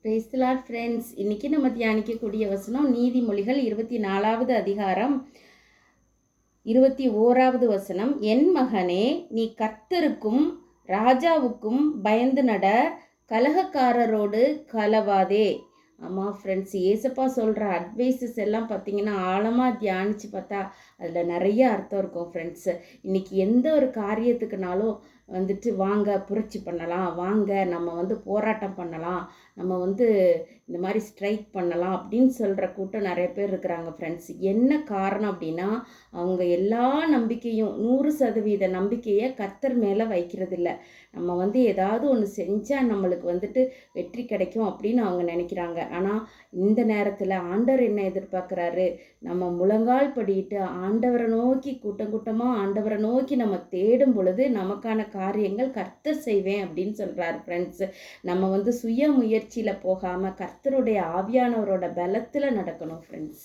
Praise the Lord friends. இன்றைக்கி நம்ம தியானிக்கக்கூடிய வசனம் நீதிமொழிகள் 24வது அதிகாரம் 21வது வசனம். என் மகனே, நீ கர்த்தருக்கும் ராஜாவுக்கும் பயந்து நட, கலகக்காரரோடு கலவாதே. ஆமாம் ஃப்ரெண்ட்ஸ், ஏசப்பா சொல்கிற அட்வைஸஸ் எல்லாம் பார்த்திங்கன்னா ஆழமாக தியானித்து பார்த்தா அதில் நிறைய அர்த்தம் இருக்கும் ஃப்ரெண்ட்ஸு. இன்றைக்கி எந்த ஒரு காரியத்துக்குனாலும் வாங்க புரட்சி பண்ணலாம், வாங்க நம்ம போராட்டம் பண்ணலாம், நம்ம இந்த மாதிரி ஸ்ட்ரைக் பண்ணலாம் அப்படின்னு சொல்கிற கூட்டம் நிறைய பேர் இருக்கிறாங்க ஃப்ரெண்ட்ஸ். என்ன காரணம் அப்படின்னா, அவங்க எல்லா நம்பிக்கையும் 100% நம்பிக்கையை கர்த்தர் மேலே வைக்கிறதில்ல. நம்ம ஏதாவது ஒன்று செஞ்சால் நம்மளுக்கு வெற்றி கிடைக்கும் அப்படின்னு அவங்க நினைக்கிறாங்க. ஆனால் இந்த நேரத்தில் ஆண்டவர் என்ன எதிர்பார்க்குறாரு? நம்ம முழங்கால் படிட்டு ஆண்டவரை நோக்கி கூட்டம் கூட்டமாக ஆண்டவரை நோக்கி நம்ம தேடும் பொழுது நமக்கான காரியங்கள் கர்த்தர் செய்வேன் அப்படின்னு சொல்கிறார் ஃப்ரெண்ட்ஸ். நம்ம சுய முயற்சியில் போகாமல் கர்த்தருடைய ஆவியானவரோட பலத்தில் நடக்கணும் ஃப்ரெண்ட்ஸ்.